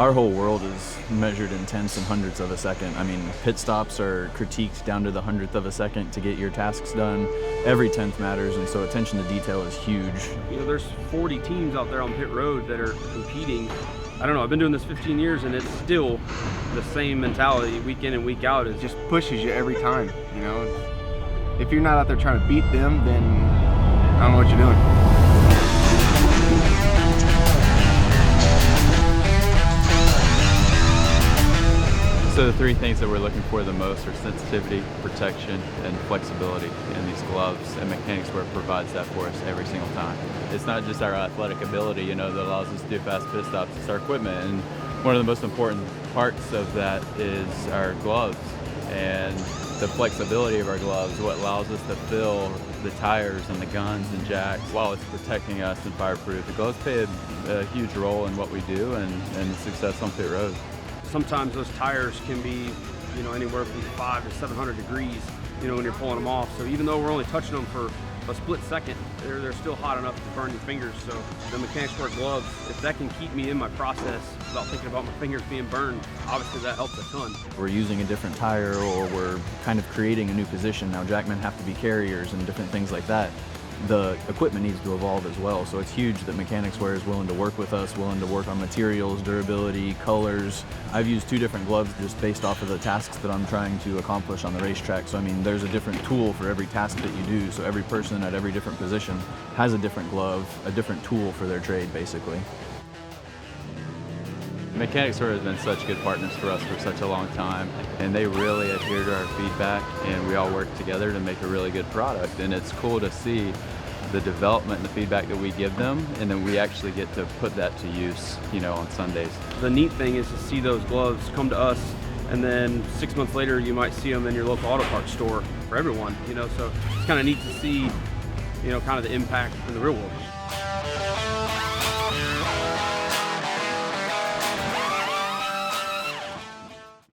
Our whole world is measured in tenths and hundredths of a second. I mean, pit stops are critiqued down to the hundredth of a second to get your tasks done. Every tenth matters, and so attention to detail is huge. You know, there's 40 teams out there on pit road that are competing. I don't know, I've been doing this 15 years and it's still the same mentality week in and week out. It just pushes you every time, you know. If you're not out there trying to beat them, then I don't know what you're doing. So the three things that we're looking for the most are sensitivity, protection, and flexibility in these gloves, and Mechanix provides that for us every single time. It's not just our athletic ability, you know, that allows us to do fast pit stops, it's our equipment, and one of the most important parts of that is our gloves, and the flexibility of our gloves, what allows us to fill the tires and the guns and jacks while it's protecting us and fireproof. The gloves play a huge role in what we do and success on pit road. Sometimes those tires can be, you know, anywhere from 500 to 700 degrees, you know, when you're pulling them off. So even though we're only touching them for a split second, they're still hot enough to burn your fingers. So the Mechanix gloves, if that can keep me in my process without thinking about my fingers being burned, obviously that helps a ton. We're using a different tire, or we're kind of creating a new position. Now jackmen have to be carriers and different things like that. The equipment needs to evolve as well, so it's huge that Mechanix is willing to work with us, willing to work on materials, durability, colors. I've used 2 different gloves just based off of the tasks that I'm trying to accomplish on the racetrack. So I mean, there's a different tool for every task that you do, so every person at every different position has a different glove, a different tool for their trade, basically. Mechanix has been such good partners for us for such a long time, and they really adhere to our feedback, and we all work together to make a really good product. And it's cool to see the development and the feedback that we give them, and then we actually get to put that to use, you know, on Sundays. The neat thing is to see those gloves come to us, and then 6 months later you might see them in your local auto parts store for everyone, you know, so it's kind of neat to see, you know, kind of the impact in the real world.